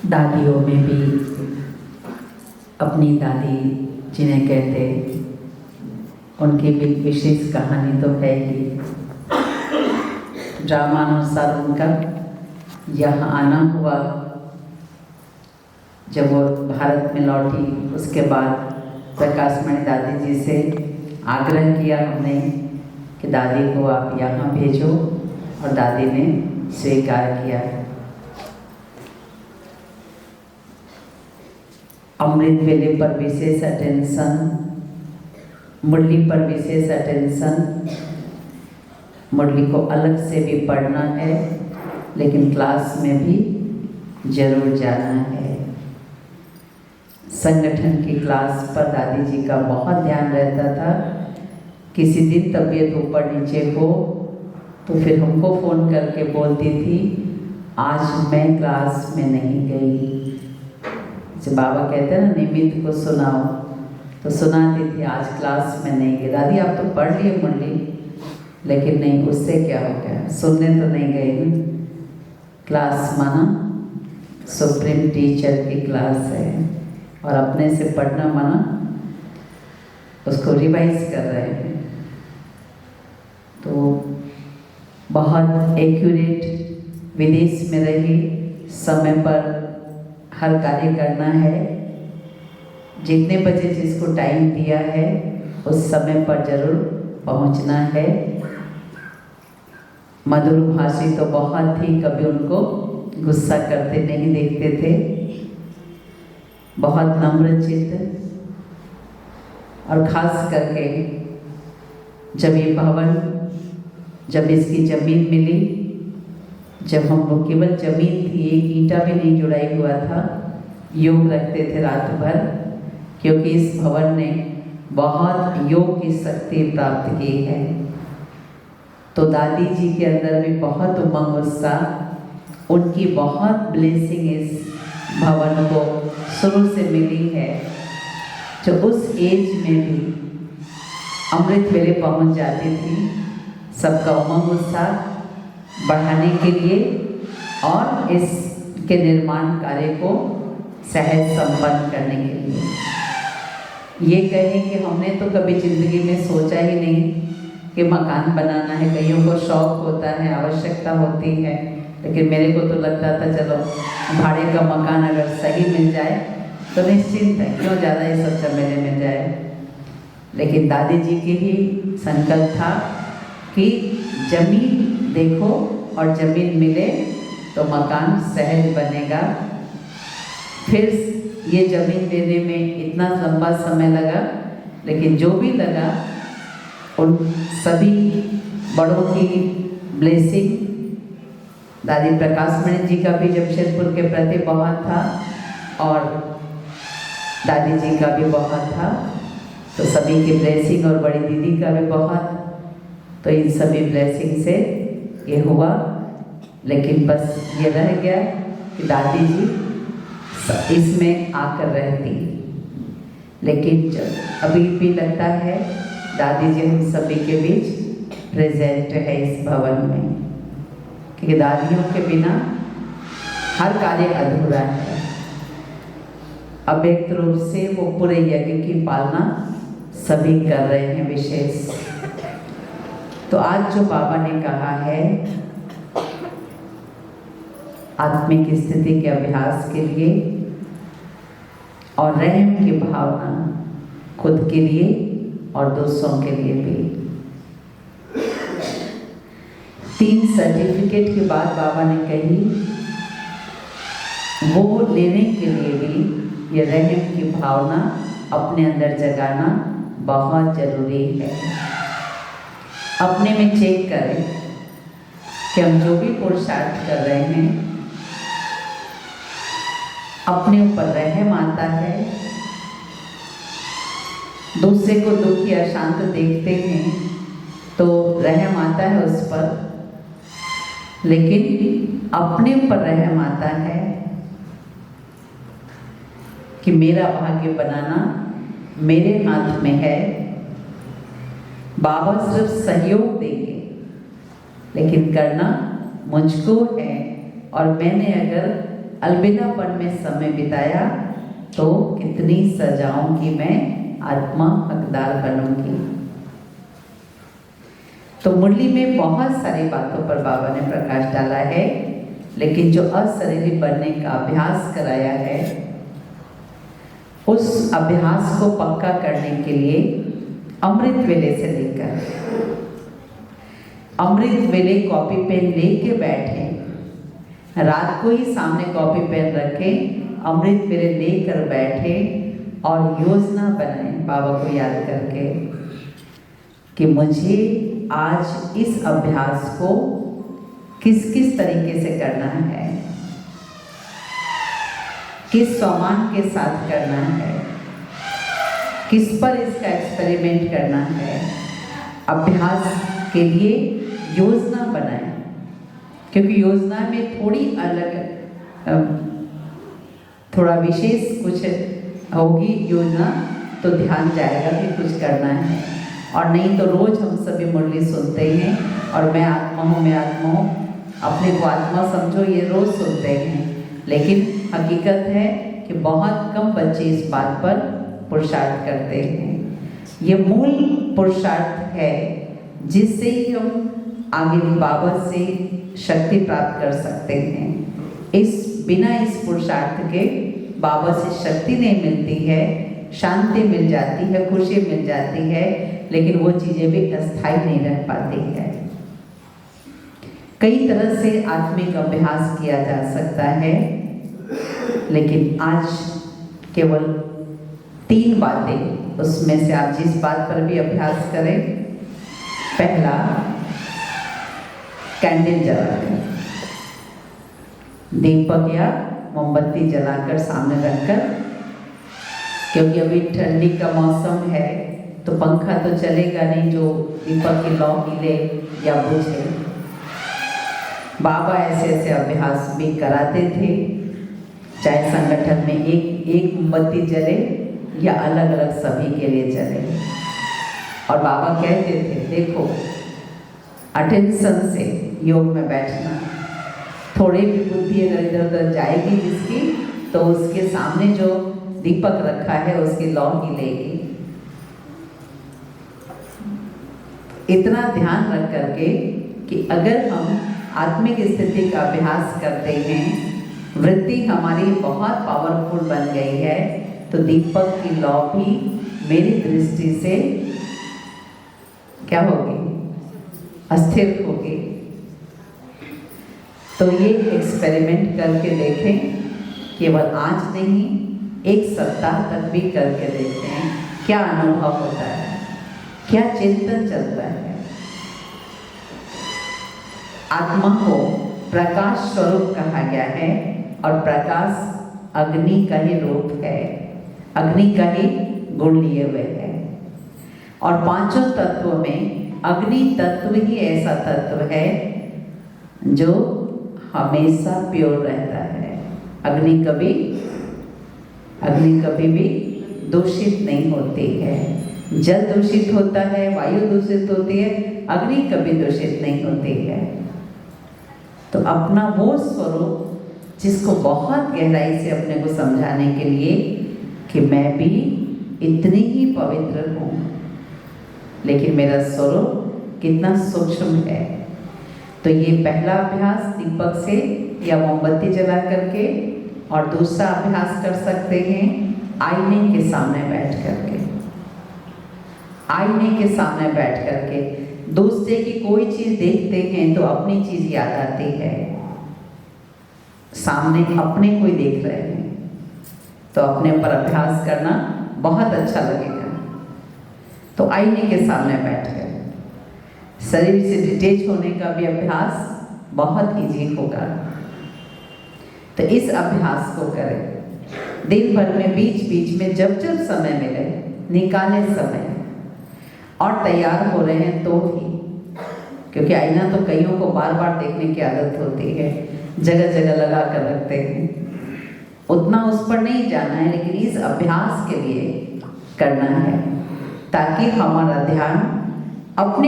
दादियों में भी अपनी दादी जिन्हें कहते, उनकी भी विशेष कहानी तो है ही। ड्रामानुसार उनका यहाँ आना हुआ। जब वो भारत में लौटी उसके बाद प्रकाशमणि दादी जी से आग्रह किया हमने कि दादी को आप यहाँ भेजो, और दादी ने स्वीकार किया। अमृत वेले पर विशेष अटेंशन, मुरली पर विशेष अटेंशन। मुरली को अलग से भी पढ़ना है, लेकिन क्लास में भी जरूर जाना है। संगठन की क्लास पर दादी जी का बहुत ध्यान रहता था। किसी दिन तबीयत ऊपर नीचे हो तो फिर हमको फ़ोन करके बोलती थी, आज मैं क्लास में नहीं गई। जब बाबा कहते हैं ना, निमित्त को सुनाओ, तो सुनाती थी, आज क्लास में नहीं गई। दादी आप तो पढ़ लिए मुरली, लेकिन नहीं, उससे क्या हो गया, सुनने तो नहीं गई। क्लास माना सुप्रीम टीचर की क्लास है, और अपने से पढ़ना माना उसको रिवाइज कर रहे हैं। तो बहुत एक्यूरेट, विदेश में रही, समय पर हर कार्य करना है। जितने बजे जिसको टाइम दिया है उस समय पर जरूर पहुंचना है। मधुर भाषी तो बहुत ही, कभी उनको गुस्सा करते नहीं देखते थे। बहुत नम्र चित्त, और खास करके जब ये भवन, जब इसकी जमीन मिली, जब हम लोग केवल जमीन थी, एक ईंटा भी नहीं जुड़ाई हुआ था, योग रखते थे रात भर, क्योंकि इस भवन ने बहुत योग की शक्ति प्राप्त की है। तो दादी जी के अंदर भी बहुत उमंग उत्साह, उनकी बहुत ब्लेसिंग इस भवन को शुरू से मिली है। जो उस एज में भी अमृत वेले पहुंच जाती थी, सबका उमंग उत्साह बढ़ाने के लिए और इसके निर्माण कार्य को सहज संपन्न करने के लिए। ये कहें कि हमने तो कभी जिंदगी में सोचा ही नहीं कि मकान बनाना है। कईयों को शौक होता है, आवश्यकता होती है, लेकिन मेरे को तो लगता था चलो भाड़े का मकान अगर सही मिल जाए तो निश्चिंत है, क्यों ज़्यादा ये सब झमेले में जाए। लेकिन दादी जी की ही संकल्प था कि जमीन देखो और जमीन मिले तो मकान सहज बनेगा। फिर ये जमीन लेने में इतना लंबा समय लगा, लेकिन जो भी लगा उन सभी बड़ों की ब्लेसिंग, दादी प्रकाशमणि जी का भी जमशेदपुर के प्रति बहुत था, और दादी जी का भी बहुत था। तो सभी की ब्लेसिंग और बड़ी दीदी का भी बहुत। तो इन सभी ब्लेसिंग से ये हुआ। लेकिन बस ये रह गया कि दादी जी इसमें आकर रहती। लेकिन अभी भी लगता है दादी जी हम सभी के बीच प्रेजेंट है इस भवन में, क्योंकि दादियों के बिना हर कार्य अधूरा है। अव्यक्त रूप से वो पूरे यज्ञ की पालना सभी कर रहे हैं विशेष। तो आज जो बाबा ने कहा है आत्मिक स्थिति के अभ्यास के लिए और रहम की भावना खुद के लिए और दूसरों के लिए भी। 3 सर्टिफिकेट की बात बाबा ने कही, वो लेने के लिए भी ये रहम की भावना अपने अंदर जगाना बहुत जरूरी है। अपने में चेक करें कि हम जो भी पुरुषार्थ कर रहे हैं अपने ऊपर रहम आता है। दूसरे को दुखी अशांत देखते हैं तो रहम आता है उस पर, लेकिन अपने ऊपर रहम आता है कि मेरा भाग्य बनाना मेरे हाथ में है। बाबा सिर्फ सहयोग देंगे, लेकिन करना मुझको है। और मैंने अगर अलविदापन में समय बिताया तो कितनी सजाओं की मैं आत्मा हकदार बनूंगी। तो मुरली में बहुत सारी बातों पर बाबा ने प्रकाश डाला है, लेकिन जो अशरीरी बनने का अभ्यास कराया है, उस अभ्यास को पक्का करने के लिए अमृत वेले से लेकर अमृत वेले कॉपी पेन लेके बैठे, रात को ही सामने कॉपी पेन रखे, अमृत वेले लेकर बैठे और योजना बनाए बाबा को याद करके कि मुझे आज इस अभ्यास को किस किस तरीके से करना है, किस सामान के साथ करना है, किस पर इसका एक्सपेरिमेंट करना है। अभ्यास के लिए योजना बनाएं, क्योंकि योजना में थोड़ी अलग थोड़ा विशेष कुछ होगी योजना, तो ध्यान जाएगा कि कुछ करना है। और नहीं तो रोज हम सभी मुरली सुनते हैं और मैं आत्मा हूँ, मैं आत्मा हूँ, अपने को आत्मा समझो, ये रोज सुनते हैं। लेकिन हकीकत है कि बहुत कम बच्चे इस बात पर पुरुषार्थ करते हैं। ये मूल पुरुषार्थ है जिससे ही हम आगे बाबा से शक्ति प्राप्त कर सकते हैं। बिना इस पुरुषार्थ के बाबा से शक्ति नहीं मिलती है, शांति मिल जाती है, खुशी मिल जाती है, लेकिन वो चीजें भी अस्थायी नहीं रह पाती है। कई तरह से आत्मिक अभ्यास किया जा सकता है, लेकिन आज केवल 3 बातें, उसमें से आप जिस बात पर भी अभ्यास करें। पहला, कैंडल जलाकर, दीपक या मोमबत्ती जलाकर सामने रखकर, क्योंकि अभी ठंडी का मौसम है तो पंखा तो चलेगा नहीं जो दीपक की लौ हिले या बुझे। बाबा ऐसे ऐसे अभ्यास भी कराते थे, चाहे संगठन में एक मोमबत्ती जले या अलग अलग सभी के लिए जले। और बाबा कहते थे, देखो अटेंशन से योग में बैठना, थोड़ी भी बुद्धि अगर इधर उधर जाएगी जिसकी, तो उसके सामने जो दीपक रखा है उसकी लौ हिलेगी। इतना ध्यान रख करके कि अगर हम आत्मिक स्थिति का अभ्यास करते हैं, वृत्ति हमारी बहुत पावरफुल बन गई है, तो दीपक की लौ भी मेरी दृष्टि से क्या होगी? अस्थिर होगी। तो ये एक्सपेरिमेंट करके देखें, केवल आज नहीं, 1 सप्ताह तक भी करके देखें क्या अनुभव होता है, क्या चिंतन चलता है। आत्मा को प्रकाश स्वरूप कहा गया है और प्रकाश अग्नि का ही रूप है, अग्नि का ही गुण लिए हुए है। और 5 तत्व में अग्नि तत्व ही ऐसा तत्व है जो हमेशा प्योर रहता है। अग्नि कभी भी दूषित नहीं होती है। जल दूषित होता है, वायु दूषित होती है, अग्नि कभी दूषित नहीं होती है। तो अपना वो स्वरूप जिसको बहुत गहराई से अपने को समझाने के लिए कि मैं भी इतनी ही पवित्र हूँ, लेकिन मेरा स्वरूप कितना सूक्ष्म है। तो ये पहला अभ्यास दीपक से या मोमबत्ती जला करके, और दूसरा अभ्यास कर सकते हैं आईने के सामने बैठ करके। आईने के सामने बैठ करके दूसरे की कोई चीज देखते हैं तो अपनी चीज याद आती है। सामने अपने कोई देख रहे हैं तो अपने पर अभ्यास करना बहुत अच्छा लगेगा। तो आईने के सामने बैठकर शरीर से डिटेच होने का भी अभ्यास बहुत इजी होगा। तो इस अभ्यास को करें दिन भर में, बीच बीच में जब जब समय मिले निकाले समय, और तैयार हो रहे हैं तो ही, क्योंकि आईना तो कईयों को बार बार देखने की आदत होती है, जगह जगह लगा कर रखते हैं। उतना उस पर नहीं जाना है, लेकिन इस अभ्यास के लिए करना है ताकि हमारा ध्यान अपने